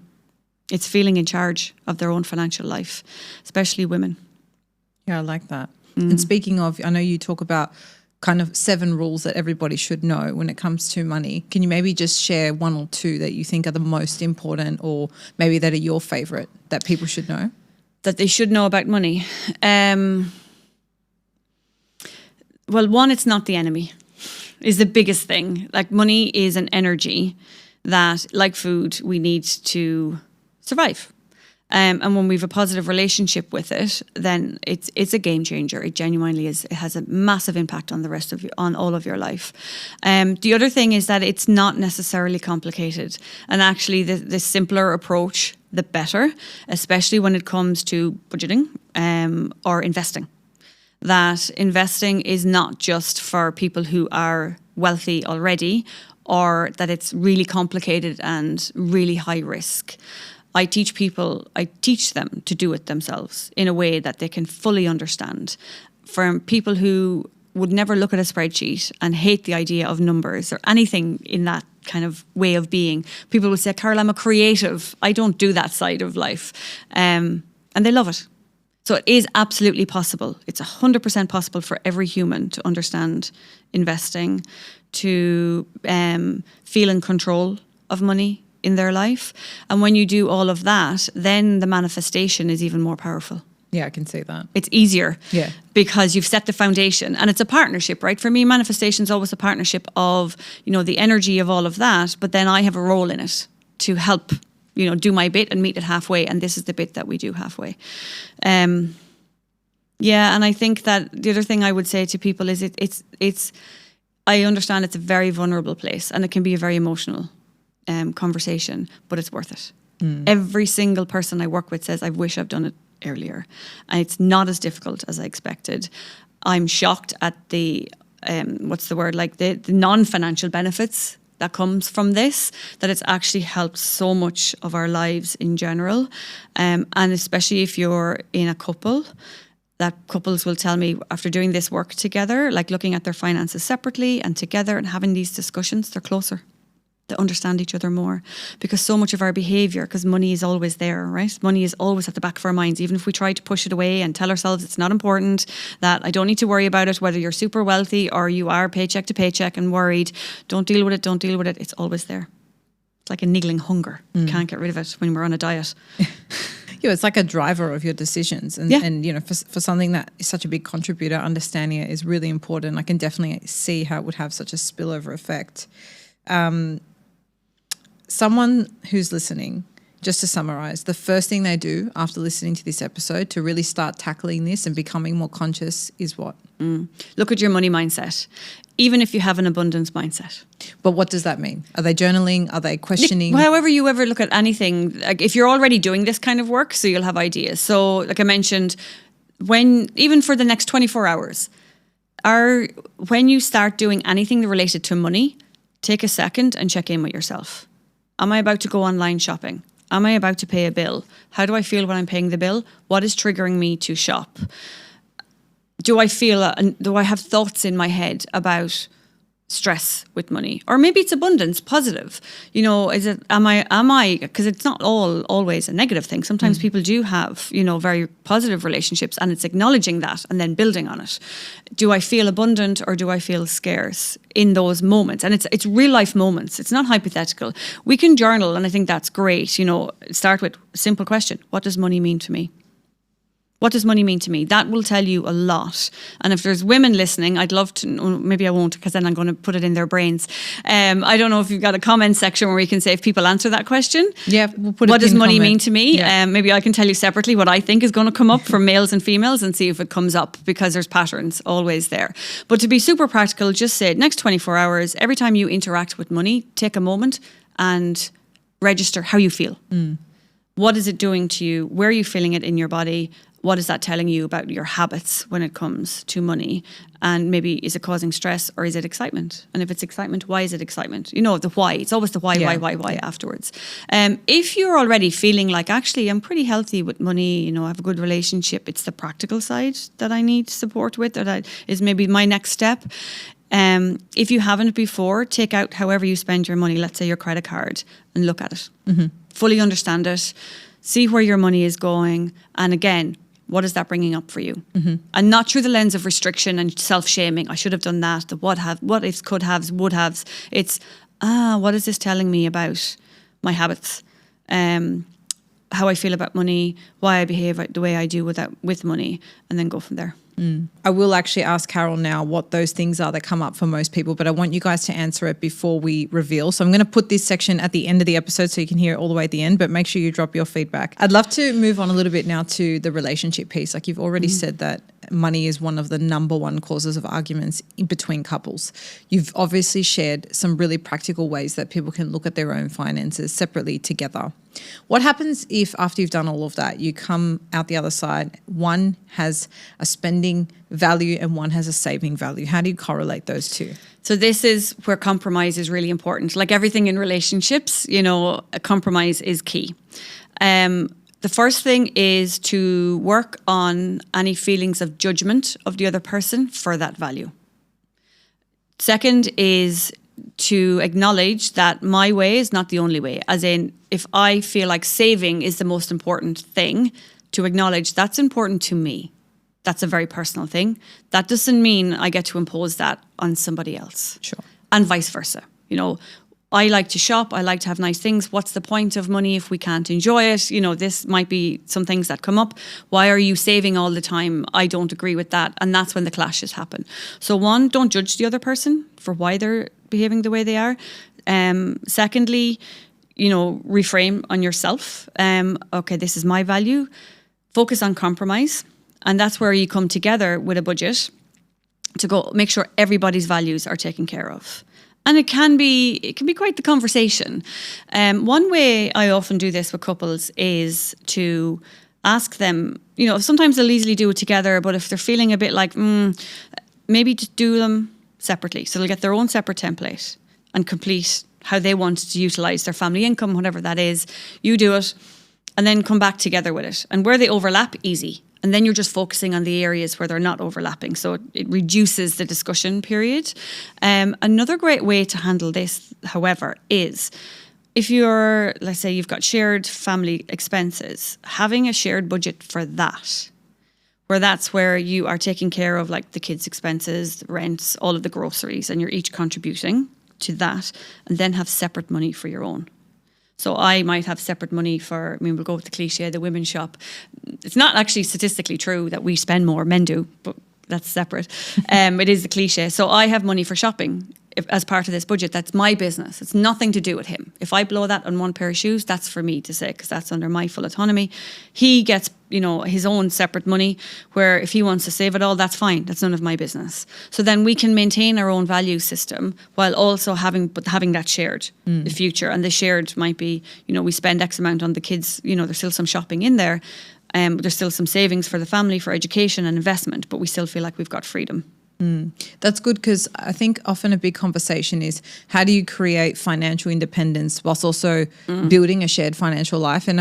It's feeling in charge of their own financial life, especially women. Yeah, I like that. And speaking of, I know you talk about kind of 7 rules that everybody should know when it comes to money. Can you maybe just share 1 or 2 that you think are the most important, or maybe that are your favorite that people should know? That they should know about money. Well, one, it's not the enemy, is the biggest thing. Like, money is an energy that, like food, we need to survive. And when we have a positive relationship with it, then it's a game changer. It genuinely is. It has a massive impact on the rest of on all of your life. The other thing is that it's not necessarily complicated, and actually the simpler approach, the better, especially when it comes to budgeting or investing. That investing is not just for people who are wealthy already, or that it's really complicated and really high risk. I teach them to do it themselves in a way that they can fully understand. For people who would never look at a spreadsheet and hate the idea of numbers or anything in that kind of way of being, people will say, Carol, I'm a creative. I don't do that side of life. And they love it. So it is absolutely possible. It's 100% possible for every human to understand investing, to feel in control of money in their life. And when you do all of that, then the manifestation is even more powerful. Yeah, I can see that. It's easier. Yeah. Because you've set the foundation, and it's a partnership, right? For me, manifestation is always a partnership of, the energy of all of that, but then I have a role in it to help, do my bit and meet it halfway. And this is the bit that we do halfway. And I think that the other thing I would say to people is I understand it's a very vulnerable place and it can be a very emotional conversation, but it's worth it. Every single person I work with says, I wish I've done it earlier. And it's not as difficult as I expected. I'm shocked at the the non-financial benefits that comes from this, that it's actually helped so much of our lives in general. And especially if you're in a couple, that couples will tell me after doing this work together, like looking at their finances separately and together and having these discussions, they're closer. They understand each other more, because so much of our behavior, because money is always there, right? Money is always at the back of our minds, even if we try to push it away and tell ourselves it's not important, that I don't need to worry about it, whether you're super wealthy or you are paycheck to paycheck and worried. Don't deal with it. It's always there. It's like a niggling hunger. You can't get rid of it when we're on a diet. Yeah, it's like a driver of your decisions. And for something that is such a big contributor, understanding it is really important. I can definitely see how it would have such a spillover effect. Someone who's listening, just to summarize, the first thing they do after listening to this episode to really start tackling this and becoming more conscious is what? Look at your money mindset, even if you have an abundance mindset. But what does that mean? Are they journaling? Are they questioning? However you ever look at anything, like if you're already doing this kind of work, so you'll have ideas. So like I mentioned, even for the next 24 hours, when you start doing anything related to money, take a second and check in with yourself. Am I about to go online shopping? Am I about to pay a bill? How do I feel when I'm paying the bill? What is triggering me to shop? Do I have thoughts in my head about stress with money? Or maybe it's abundance, positive. Am I, because it's not always a negative thing. Sometimes people do have, very positive relationships, and it's acknowledging that and then building on it. Do I feel abundant or do I feel scarce in those moments? And it's real life moments. It's not hypothetical. We can journal, and I think that's great. Start with a simple question. What does money mean to me? What does money mean to me? That will tell you a lot. And if there's women listening, I'd love to, maybe I won't, because then I'm going to put it in their brains. I don't know if you've got a comment section where we can say if people answer that question. Yeah, we'll put it What does money comment. mean to me? Yeah. Maybe I can tell you separately what I think is going to come up for males and females and see if it comes up, because there's patterns always there. But to be super practical, just say next 24 hours, every time you interact with money, take a moment and register how you feel. What is it doing to you? Where are you feeling it in your body? What is that telling you about your habits when it comes to money? And maybe is it causing stress or is it excitement? And if it's excitement, why is it excitement? The why. It's always the why afterwards. If you're already feeling like, actually, I'm pretty healthy with money, I have a good relationship, it's the practical side that I need support with, that is maybe my next step. If you haven't before, take out however you spend your money, let's say your credit card, and look at it. Fully understand it. See where your money is going. And again, what is that bringing up for you? And not through the lens of restriction and self-shaming. I should have done that. The what ifs, could haves, would haves. It's, what is this telling me about my habits? How I feel about money, why I behave the way I do with money, and then go from there. I will actually ask Carol now what those things are that come up for most people, but I want you guys to answer it before we reveal. So I'm going to put this section at the end of the episode so you can hear it all the way at the end, but make sure you drop your feedback. I'd love to move on a little bit now to the relationship piece. Like you've already said that money is one of the number one causes of arguments in between couples. You've obviously shared some really practical ways that people can look at their own finances separately together. What happens if after you've done all of that, you come out the other side, one has a spending value and one has a saving value? How do you correlate those two? So this is where compromise is really important. Like everything in relationships, a compromise is key. The first thing is to work on any feelings of judgment of the other person for that value. Second is to acknowledge that my way is not the only way. As in, if I feel like saving is the most important thing, to acknowledge that's important to me. That's a very personal thing. That doesn't mean I get to impose that on somebody else. Sure. And vice versa. I like to shop. I like to have nice things. What's the point of money if we can't enjoy it? This might be some things that come up. Why are you saving all the time? I don't agree with that. And that's when the clashes happen. So one, don't judge the other person for why they're behaving the way they are. Secondly, reframe on yourself. Okay, this is my value. Focus on compromise. And that's where you come together with a budget to go make sure everybody's values are taken care of. And it can be quite the conversation. One way I often do this with couples is to ask them, sometimes they'll easily do it together, but if they're feeling a bit like, maybe just do them separately. So they'll get their own separate template and complete how they want to utilize their family income, whatever that is. You do it and then come back together with it. And where they overlap, easy. And then you're just focusing on the areas where they're not overlapping. So it reduces the discussion period. Another great way to handle this, however, is if let's say you've got shared family expenses, having a shared budget for that, where that's where you are taking care of like the kids' expenses, the rents, all of the groceries, and you're each contributing to that, and then have separate money for your own. So I might have separate money we'll go with the cliche, the women's shop. It's not actually statistically true that we spend more, men do, but that's separate. It is the cliche. So I have money for shopping as part of this budget. That's my business. It's nothing to do with him. If I blow that on one pair of shoes, that's for me to say, because that's under my full autonomy. He gets, his own separate money, where if he wants to save it all, that's fine. That's none of my business. So then we can maintain our own value system while also having that shared the future. And the shared might be, we spend X amount on the kids, there's still some shopping in there. There's still some savings for the family, for education and investment, but we still feel like we've got freedom. That's good, because I think often a big conversation is how do you create financial independence whilst also building a shared financial life? And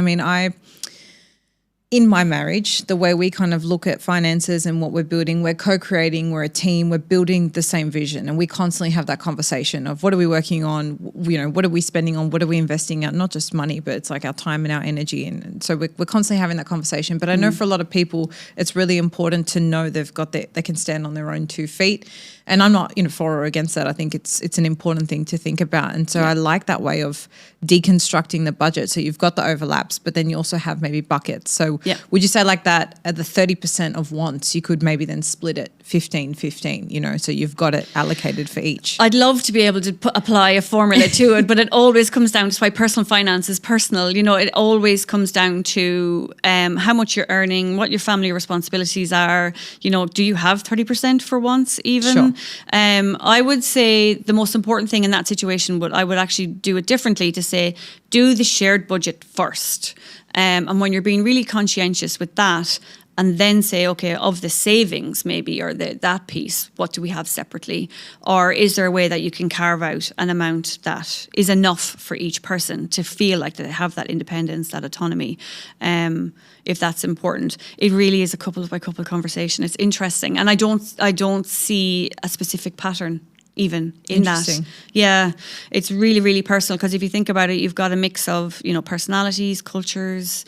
in my marriage, the way we kind of look at finances and what we're building, we're co-creating, we're a team, we're building the same vision, and we constantly have that conversation of what are we working on, what are we spending on, what are we investing in, not just money, but it's like our time and our energy. And so we're constantly having that conversation. But I know for a lot of people, it's really important to know they can stand on their own 2 feet. And I'm not for or against that. I think it's an important thing to think about. And so I like that way of deconstructing the budget. So you've got the overlaps, but then you also have maybe buckets. So would you say like that at the 30% of wants, you could maybe then split it 15-15, so you've got it allocated for each? I'd love to be able to apply a formula to it, but it always comes down to why personal finance is personal. It always comes down to how much you're earning, what your family responsibilities are. Do you have 30% for wants even? Sure. I would say the most important thing in that situation, I would actually do it differently to say, do the shared budget first. And when you're being really conscientious with that, and then say, okay, of the savings maybe, or that piece, what do we have separately? Or is there a way that you can carve out an amount that is enough for each person to feel like they have that independence, that autonomy, if that's important? It really is a couple by couple conversation. It's interesting. And I don't see a specific pattern even in that. Yeah, it's really, really personal, because if you think about it, you've got a mix of, personalities, cultures,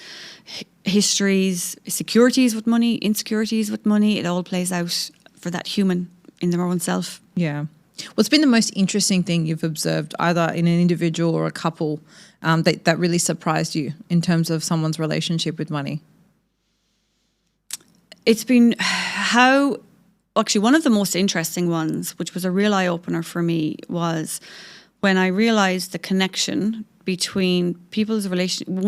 histories, securities with money, insecurities with money. It all plays out for that human in their own self. Yeah. What's been the most interesting thing you've observed, either in an individual or a couple, that really surprised you in terms of someone's relationship with money? It's been actually one of the most interesting ones, which was a real eye-opener for me, was when I realized the connection between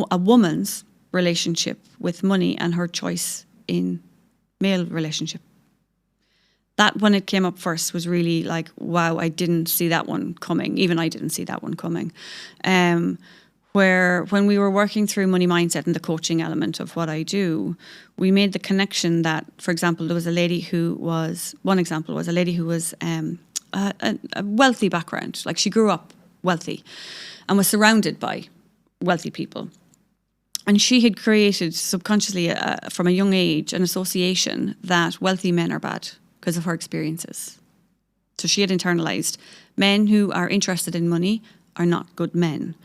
a woman's relationship with money and her choice in male relationship that when it came up first was really like, wow, I didn't see that one coming. Even I didn't see that one coming. Where when we were working through money mindset and the coaching element of what I do, we made the connection that, for example, there was a lady who was, one example was a lady who was a wealthy background. Like she grew up wealthy and was surrounded by wealthy people. And she had created subconsciously from a young age an association that wealthy men are bad because of her experiences. So she had internalized men who are interested in money are not good men.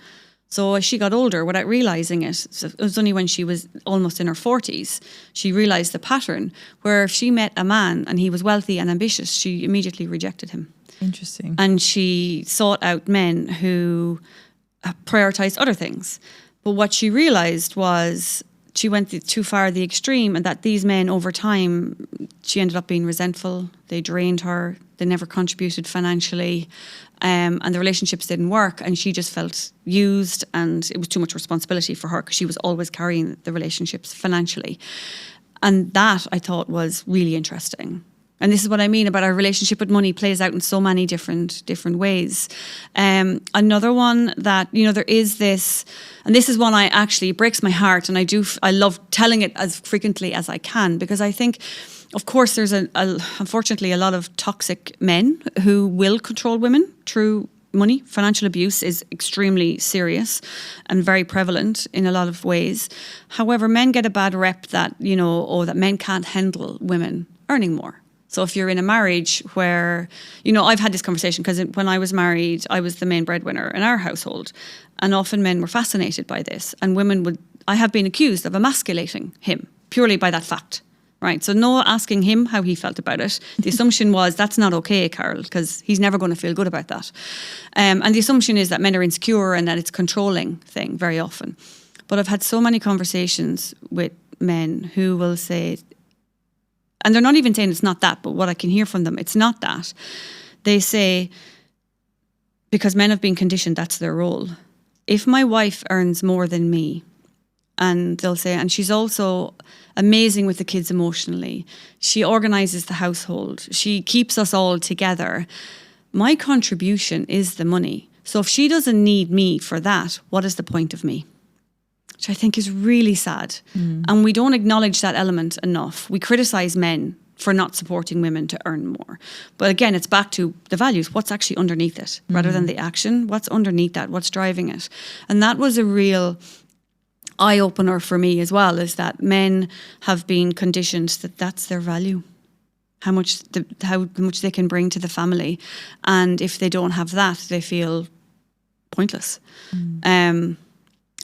So as she got older, without realising it, so it was only when she was almost in her 40s, she realised the pattern where if she met a man and he was wealthy and ambitious, she immediately rejected him. Interesting. And she sought out men who prioritised other things. But what she realised was she went too far the extreme, and that these men over time, she ended up being resentful. They drained her. They never contributed financially. And the relationships didn't work, and she just felt used, and it was too much responsibility for her because she was always carrying the relationships financially. And that I thought was really interesting. And this is what I mean about our relationship with money plays out in so many different ways. Another one that, there is this, and this is one I actually, it breaks my heart, and I love telling it as frequently as I can, because I think, of course, there's unfortunately a lot of toxic men who will control women through money. Financial abuse is extremely serious and very prevalent in a lot of ways. However, men get a bad rep that, that men can't handle women earning more. So if you're in a marriage where, I've had this conversation because when I was married, I was the main breadwinner in our household. And often men were fascinated by this. And I have been accused of emasculating him purely by that fact. Right. So no asking him how he felt about it. The assumption was that's not okay, Carol, because he's never going to feel good about that. And the assumption is that men are insecure and that it's a controlling thing very often. But I've had so many conversations with men who will say, and they're not even saying it's not that, but what I can hear from them, it's not that. They say, because men have been conditioned, that's their role. If my wife earns more than me, and they'll say, and she's also amazing with the kids emotionally, she organises the household, she keeps us all together, my contribution is the money. So if she doesn't need me for that, what is the point of me? Which I think is really sad. And we don't acknowledge that element enough. We criticise men for not supporting women to earn more. But again, it's back to the values. What's actually underneath it? Rather than the action, what's underneath that? What's driving it? And that was a real eye-opener for me as well, is that men have been conditioned that that's their value. How much they can bring to the family. And if they don't have that, they feel pointless.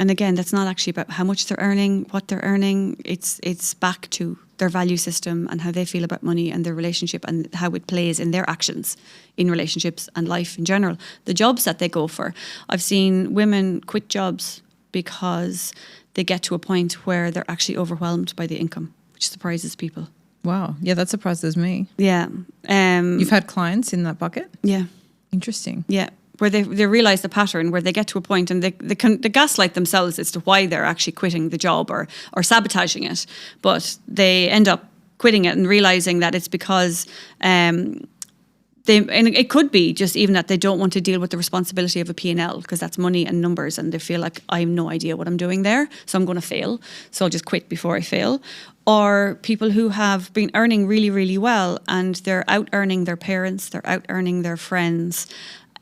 And again, that's not actually about how much they're earning, what they're earning. It's back to their value system and how they feel about money and their relationship and how it plays in their actions in relationships and life in general. The jobs that they go for. I've seen women quit jobs because they get to a point where they're actually overwhelmed by the income, which surprises people. Wow. Yeah, that surprises me. Yeah. You've had clients in that bucket? Yeah. Interesting. Yeah. Where they realise the pattern, where they get to a point and they gaslight themselves as to why they're actually quitting the job or sabotaging it. But they end up quitting it and realising that it's because and it could be just even that they don't want to deal with the responsibility of a P&L, because that's money and numbers, and they feel like I have no idea what I'm doing there, so I'm going to fail, so I'll just quit before I fail. Or people who have been earning really, really well and they're out earning their parents, they're out earning their friends.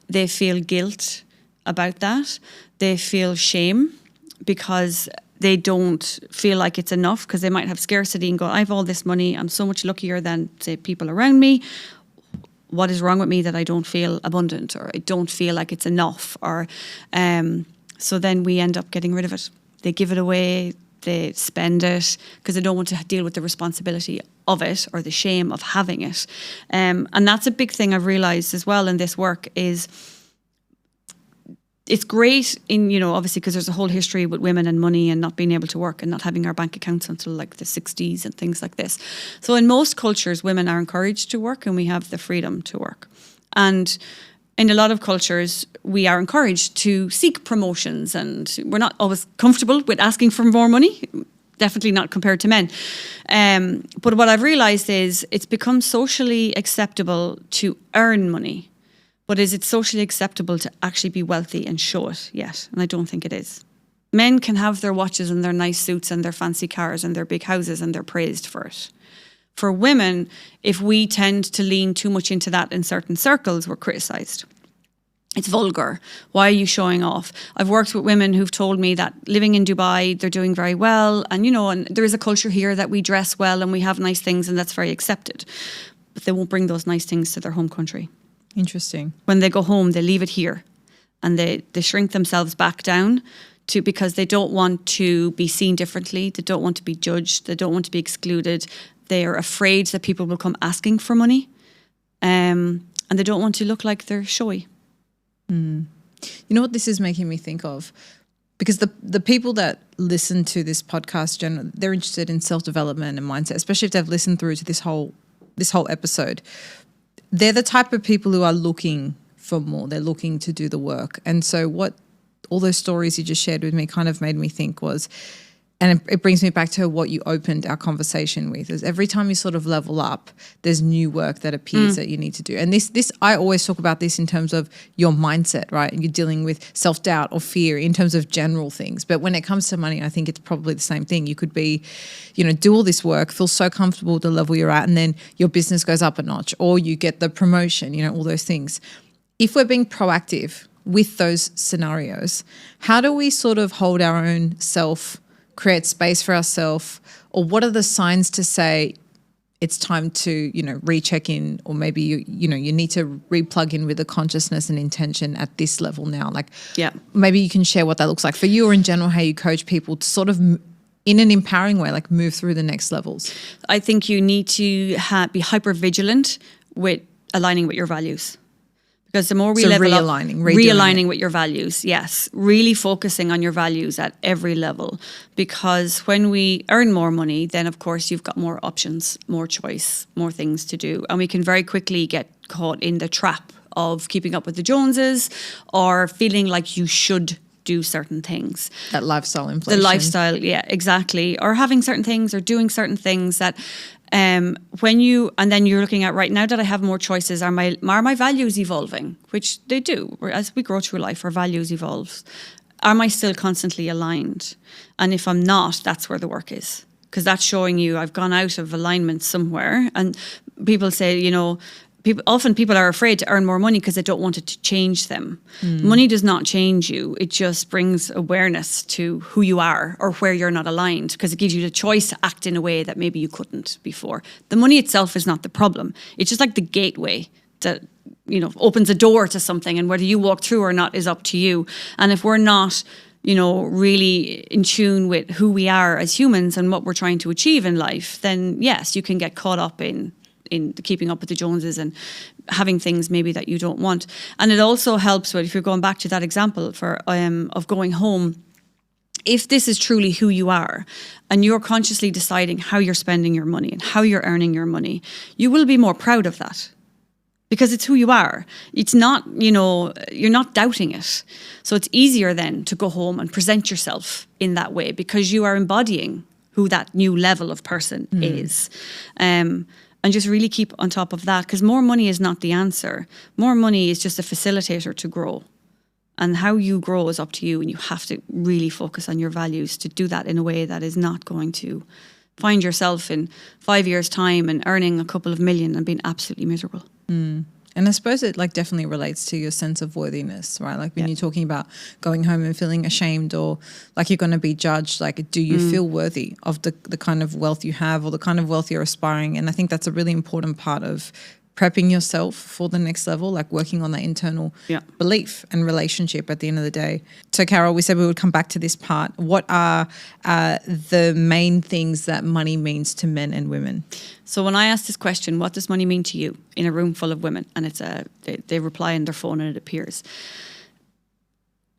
They feel guilt about that. They feel shame because they don't feel like it's enough, because they might have scarcity and go, I have all this money, I'm so much luckier than, say, people around me. What is wrong with me that I don't feel abundant, or I don't feel like it's enough? Or so then we end up getting rid of it. They give it away, they spend it because they don't want to deal with the responsibility of it or the shame of having it. And that's a big thing I've realised as well in this work is it's great in, obviously because there's a whole history with women and money and not being able to work and not having our bank accounts until like the 60s and things like this. So in most cultures, women are encouraged to work and we have the freedom to work. And in a lot of cultures, we are encouraged to seek promotions, and we're not always comfortable with asking for more money. definitely not compared to men. But what I've realized is it's become socially acceptable to earn money. But is it socially acceptable to actually be wealthy and show it yet? And I don't think it is. Men can have their watches and their nice suits and their fancy cars and their big houses, and they're praised for it. For women, if we tend to lean too much into that in certain circles, we're criticised. It's vulgar. Why are you showing off? I've worked with women who've told me that living in Dubai, they're doing very well. And, and there is a culture here that we dress well and we have nice things, and that's very accepted. But they won't bring those nice things to their home country. Interesting. When they go home, they leave it here and they shrink themselves back down because they don't want to be seen differently. They don't want to be judged. They don't want to be excluded. They are afraid that people will come asking for money. And they don't want to look like they're showy. You know what this is making me think of? Because the people that listen to this podcast, generally, they're interested in self-development and mindset, especially if they've listened through to this whole episode. They're the type of people who are looking for more. They're looking to do the work. And so what all those stories you just shared with me kind of made me think was, and it brings me back to what you opened our conversation with, is every time you sort of level up, there's new work that appears that you need to do. And this I always talk about this in terms of your mindset, right? And you're dealing with self-doubt or fear in terms of general things. But when it comes to money, I think it's probably the same thing. You could be, do all this work, feel so comfortable at the level you're at, and then your business goes up a notch, or you get the promotion, all those things. If we're being proactive with those scenarios, how do we sort of hold our own self, create space for ourselves, or what are the signs to say it's time to, recheck in, or maybe you need to replug in with the consciousness and intention at this level now? Maybe you can share what that looks like for you, or in general, how you coach people to sort of in an empowering way, like move through the next levels. I think you need to be hyper vigilant with aligning with your values. Because the more we level up, realigning with your values, yes, really focusing on your values at every level. Because when we earn more money, then of course you've got more options, more choice, more things to do. And we can very quickly get caught in the trap of keeping up with the Joneses, or feeling like you should do certain things. That lifestyle inflation. The lifestyle, yeah, exactly. Or having certain things or doing certain things that and then you're looking at, right now that I have more choices, are my values evolving? Which they do. As we grow through life, our values evolve. Am I still constantly aligned? And if I'm not, that's where the work is. Because that's showing you I've gone out of alignment somewhere. And people say, people are afraid to earn more money because they don't want it to change them. Money does not change you. It just brings awareness to who you are or where you're not aligned, because it gives you the choice to act in a way that maybe you couldn't before. The money itself is not the problem. It's just like the gateway that, opens a door to something, and whether you walk through or not is up to you. And if we're not, really in tune with who we are as humans and what we're trying to achieve in life, then yes, you can get caught up in keeping up with the Joneses and having things maybe that you don't want. And it also helps with, if you're going back to that example of going home, if this is truly who you are and you're consciously deciding how you're spending your money and how you're earning your money, you will be more proud of that. Because it's who you are. It's not, you're not doubting it. So it's easier then to go home and present yourself in that way, because you are embodying who that new level of person is. And just really keep on top of that, because more money is not the answer. More money is just a facilitator to grow. And how you grow is up to you, and you have to really focus on your values to do that in a way that is not going to find yourself in 5 years' time and earning a couple of million and being absolutely miserable. And I suppose it definitely relates to your sense of worthiness, right? Like when you're talking about going home and feeling ashamed, or like you're going to be judged, do you feel worthy of the kind of wealth you have, or the kind of wealth you're aspiring? And I think that's a really important part of prepping yourself for the next level, like working on that internal belief and relationship at the end of the day. So Carol, we said we would come back to this part. What are the main things that money means to men and women? So when I ask this question, what does money mean to you, in a room full of women, and they reply on their phone and it appears,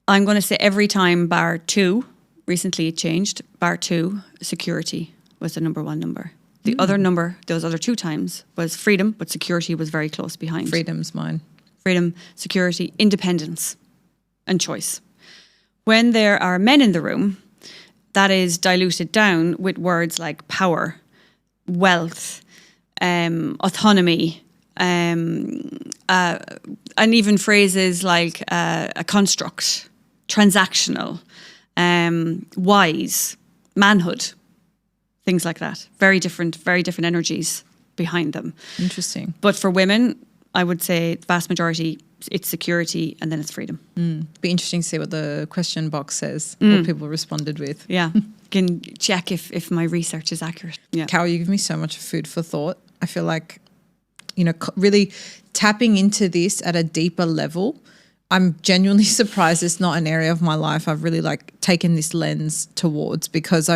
I'm going to say every time bar 2, recently it changed, bar 2, security was the number one number. The other number, those other 2 times, was freedom, but security was very close behind. Freedom's mine. Freedom, security, independence, and choice. When there are men in the room, that is diluted down with words like power, wealth, autonomy, and even phrases like a construct, transactional, wise, manhood, things like that. Very different energies behind them. Interesting. But for women, I would say the vast majority, it's security and then it's freedom. Be interesting to see what the question box says, what people responded with. Yeah. You can check if my research is accurate. Yeah. Carol, you give me so much food for thought. I feel like, really tapping into this at a deeper level. I'm genuinely surprised it's not an area of my life I've really taken this lens towards, because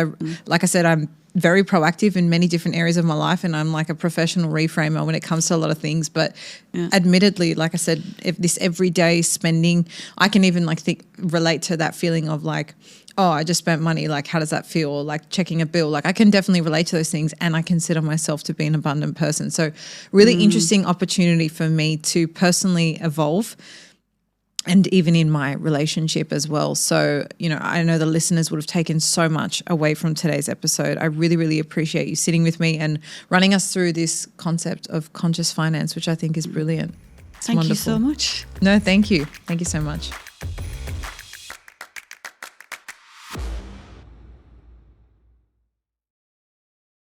like I said, I'm very proactive in many different areas of my life, and I'm like a professional reframer when it comes to a lot of things. But admittedly, like I said, if this everyday spending, I can even relate to that feeling of oh, I just spent money. How does that feel? Or checking a bill. I can definitely relate to those things, and I consider myself to be an abundant person. So really interesting opportunity for me to personally evolve, and even in my relationship as well. So, I know the listeners would have taken so much away from today's episode. I really, really appreciate you sitting with me and running us through this concept of conscious finance, which I think is brilliant. It's Thank wonderful. you so much. No, thank you. Thank you so much.